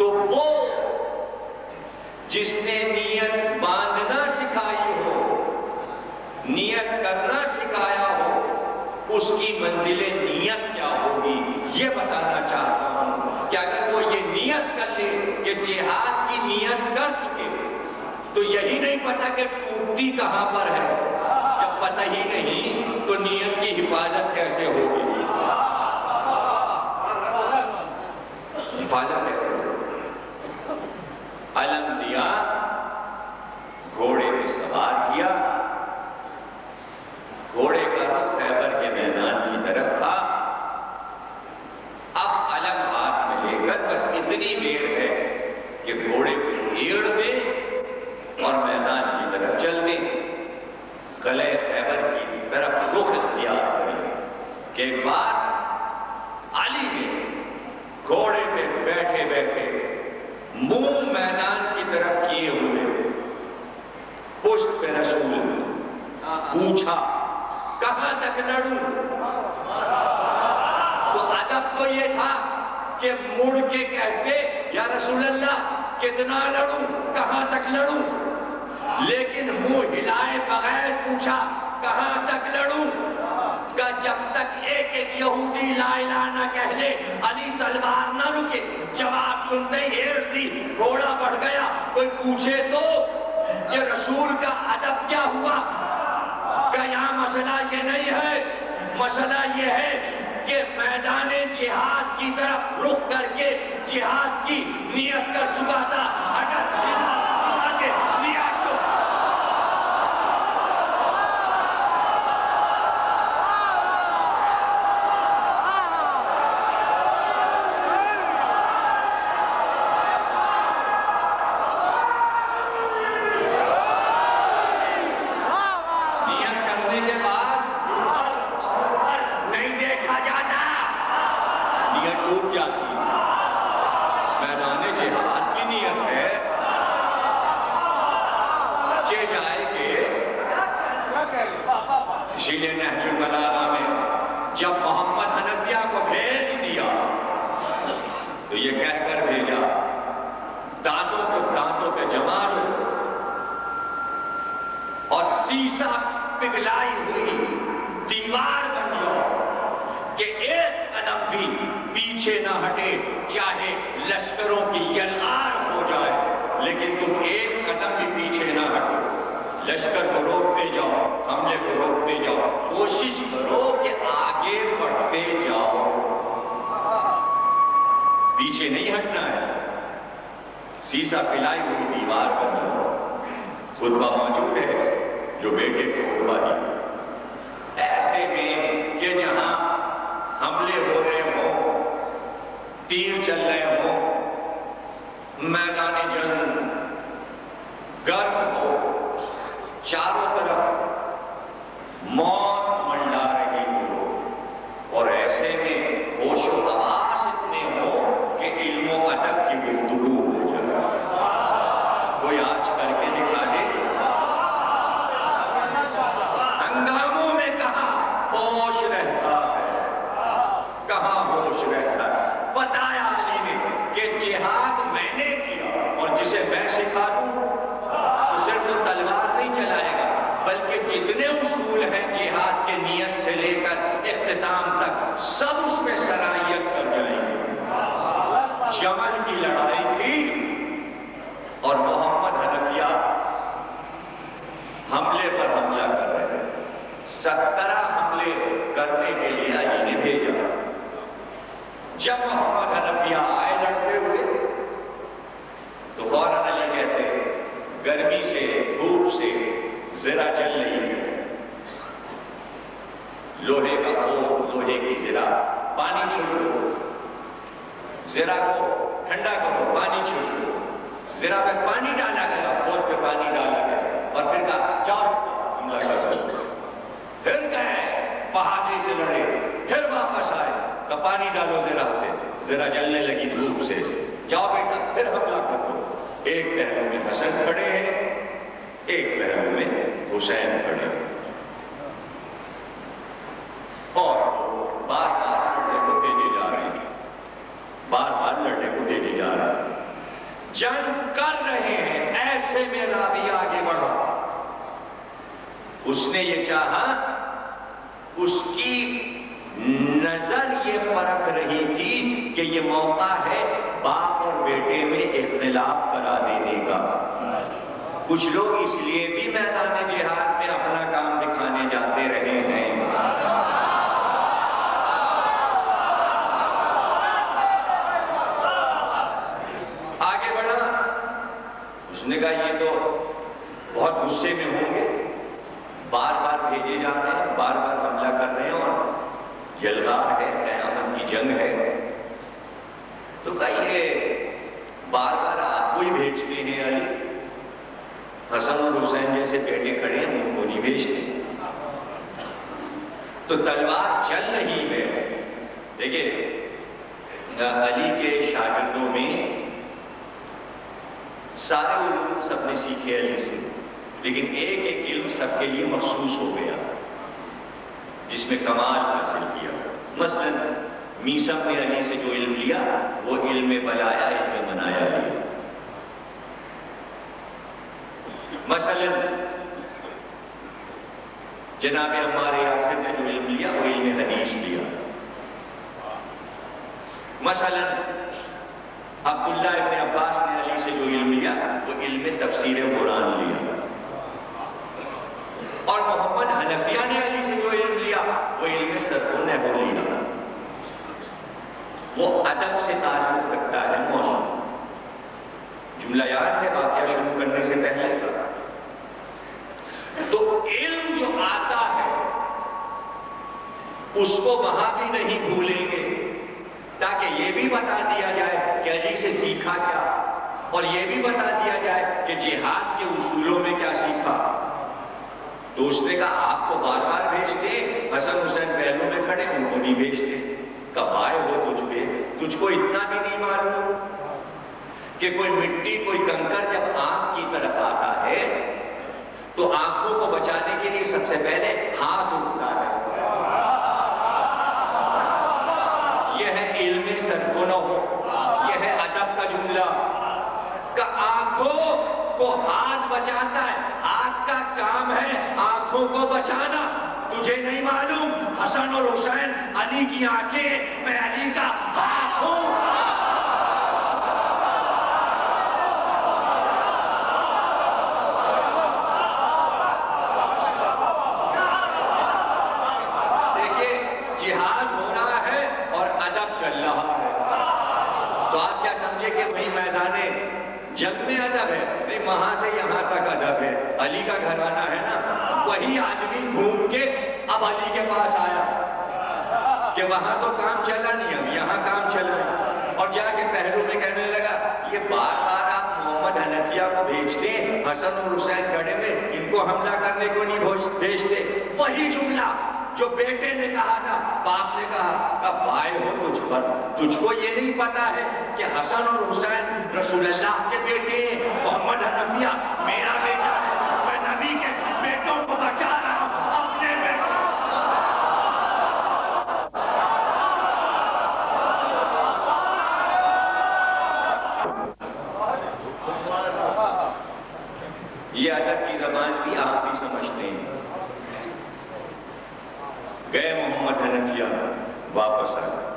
تو وہ جس نے نیت باندھنا سکھائی ہو، نیت کرنا سکھایا ہو، اس کی منزل نیت کیا ہوگی یہ بتانا چاہتا ہوں کہ اگر وہ یہ نیت کر لے کہ جہاد کی نیت کر چکے تو یہی نہیں پتا کہ ٹوٹتی کہاں پر ہے. جب پتہ ہی نہیں تو نیت کی حفاظت کیسے ہوگی؟ حفاظت کیسے ہوگی؟ علم دیا، گھوڑے پہ سوار کیا، گھوڑے کا رخ خیبر کے میدان کی طرف تھا. اب علم ہاتھ میں لے کر بس اتنی دیر ہے کہ گھوڑے کو ایڑ دے اور میدان کی طرف چل دے، قلعہ خیبر کی طرف رخ اختیار کرے کہ ایک بار علی نے گھوڑے پہ بیٹھے بیٹھے منہ میدان کی طرف کیے ہوئے پشت پہ رسول پوچھا کہاں تک لڑوں؟ تو ادب تو یہ تھا کہ مڑ کے کہتے یا رسول اللہ کتنا لڑوں، کہاں تک لڑوں؟ لیکن منہ ہلائے بغیر پوچھا کہاں تک لڑوں؟ کہ جب تک ایک ایک یہودی لا الہ نہ کہہ لے علی تلوار نہ رکے. جواب سنتے ہی ایڑ دی، گھوڑا بڑھ گیا. کوئی پوچھے تو کہ رسول کا ادب کیا ہوا؟ کہ یہاں مسئلہ یہ نہیں ہے، مسئلہ یہ ہے کہ میدان جہاد کی طرف رخ کر کے جہاد کی نیت کر چکا تھا. اگر نیت کو جب محمد حنفیہ کو بھیج دیا تو یہ کہہ کر بھیجا دانتوں پہ جما لو اور سیسا پگھلائی ہوئی دیوار بن جاؤ کہ ایک قدم بھی پیچھے نہ ہٹے، چاہے لشکروں کی یلغار ہو جائے لیکن تم ایک قدم بھی پیچھے نہ ہٹو. لشکر کو روکتے جاؤ، حملے کو روکتے جاؤ، کوشش کرو کہ آگے بڑھتے جاؤ، پیچھے نہیں ہٹنا ہے. سیسا پھیلائی ہوئی دیوار پر خطبہ موجود ہے جو بیٹے کو خطبہ دی. ایسے میں کہ جہاں حملے ہو رہے ہوں، تیر چل رہے ہوں، میدان جنگ گرم ہو، چاروں طرف موت منڈا رہی ہو اور ایسے میں ہوش و حواس اتنے ہو کہ علم و ادب کی گفتگو ہو جائے. کوئی آج کر کے دکھا دے ہنگاموں میں کہاں ہوش رہتا ہے، کہاں ہوش رہتا ہے. بتایا علی نے کہ جہاد میں نے کیا اور جسے میں سکھا دوں تو صرف وہ تلوار نہیں چلائے گا بلکہ جتنے اصول ہیں جہاد کے نیت سے لے کر اختتام تک سب اس میں صلاحیت کر جائیں گے. جمل کی لڑائی تھی اور محمد حنفیہ حملے پر حملہ کر رہے ہیں. 17 حملے کرنے کے لیے علی نے بھیجا. جب محمد حنفیہ آئے لڑتے ہوئے تو فوراً علی کہتے گرمی سے دھوپ سے زرہ جل نہیں ہے، لوہے کا کوٹ، لوہے کی زرہ، پانی چھڑکو، زرہ کو ٹھنڈا کرو، پانی چھڑکو. زرہ پہ پانی ڈالا گیا، کوٹ پہ پانی ڈالا گیا اور پھر کہا جاؤ حملہ کرو. پھر گئے بہادری سے لڑے، پھر واپس آئے کہ پانی ڈالو زرہ پہ، زرہ جلنے لگی دھوپ سے. جاؤ بیٹا پھر حملہ کرو. ایک پہلو میں حسن کھڑے ہیں، ایک پہلو میں حسین کھڑے ہیں اور بار بار لڑنے کو بھیجے جا رہے ہیں، بار بار لڑنے کو بھیجے جا رہے ہیں. جنگ کر رہے ہیں، ایسے میں راوی آگے بڑھا. اس نے یہ چاہا، اس کی نظر یہ پرکھ رہی تھی کہ یہ موقع ہے باپ اور بیٹے میں اختلاف کرا دینے کا. کچھ لوگ اس لیے بھی میدان جہاد میں اپنا کام دکھانے جاتے رہے ہیں. آگے بڑھا. اس نے کہا یہ تو بہت غصے میں ہوں گے، بار بار بھیجے جا رہے ہیں، بار بار حملہ کر رہے ہیں اور یلغار ہے، قیامت کی جنگ ہے. تو کہا یہ بار بار آپ کو ہی بھیجتے ہیں علی، حسن اور حسین جیسے بیٹے کھڑے ہیں ان کو نہیں بھیجتے. تو تلوار چل رہی ہے. دیکھیں علی کے شاگردوں میں سارے علوم سب نے سیکھے علی سے، لیکن ایک ایک علم سب کے لیے مخصوص ہو گیا جس میں کمال حاصل کیا. مثلا میثم نے علی سے جو علم لیا وہ علم بلایا، علم منایا لیا. مثلا جناب عمار یاسر نے جو علم لیا وہ علم حدیث لیا. مثلا عبداللہ ابن عباس نے علی سے جو علم لیا وہ علم تفسیر قرآن لیا. اور محمد حنفیہ نے علی سے جو علم لیا وہ علم صرف و نحو لیا. وہ ادب سے تعلق رکھتا ہے موضوع. جملہ یاد ہے واقعہ شروع کرنے سے پہلے کا؟ تو علم جو آتا ہے اس کو وہاں بھی نہیں بھولیں گے، تاکہ یہ بھی بتا دیا جائے کہ علی سے سیکھا کیا، اور یہ بھی بتا دیا جائے کہ جہاد کے اصولوں میں کیا سیکھا. تو اس نے کہا آپ کو بار بار بھیجتے، حسن حسین پہلو میں کھڑے ان کو نہیں بھیجتے. کب آئے ہو تجھ پہ، تجھ کو اتنا بھی نہیں معلوم کہ کوئی مٹی کوئی کنکر جب آنکھ کی طرف آتا ہے تو آنکھوں کو بچانے کے لیے سب سے پہلے ہاتھ اٹھتا ہے. یہ ہے علم صرف و نحو، یہ ہے ادب کا جملہ کہ آنکھوں کو ہاتھ بچاتا ہے. ہاتھ کا کام ہے آنکھوں کو بچانا. تجھے نہیں معلوم حسن اور حسین علی کی آنکھیں، میں علی کا ہاتھ ہوں. دیکھیے جہاد ہو رہا ہے اور ادب چل رہا ہے. تو آپ کیا سمجھے کہ وہی میدان جنگ میں ادب ہے؟ نہیں، وہاں سے یہاں تک ادب ہے. علی کا گھرانہ ہے نا، وہی آدمی گھوم کے اب علی کے پاس آیا کہ وہاں تو کام چلا نہیں، اب یہاں کام چلا ہے. اور جا کے پہلو میں کہنے لگا یہ بار بار آپ محمد حنفیہ کو بھیجتے ہیں، حسن اور حسین کھڑے میں ان کو حملہ کرنے کو نہیں بھیجتے. وہی جملہ جو بیٹے نے کہا تھا باپ نے کہا اب آئے ہو تجھ پر، تجھ کو یہ نہیں پتا ہے کہ حسن اور حسین رسول اللہ کے بیٹے ہیں، محمد حنفیہ میرا بیٹا ہے، میں نبی کے بیٹوں کو بچا رہا ہوں اپنے بیٹوں. یہ ادب کی زبان بھی آپ بھی سمجھتے ہیں. گئے محمد حنفیہ، واپس آئے،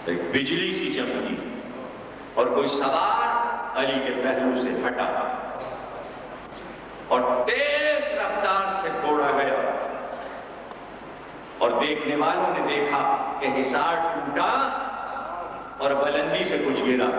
ایک بجلی سی چمکی اور کوئی سوار علی کے پہلو سے ہٹا اور تیز رفتار سے کوڑا گیا. اور دیکھنے والوں نے دیکھا کہ حصار ٹوٹا اور بلندی سے کچھ گرا.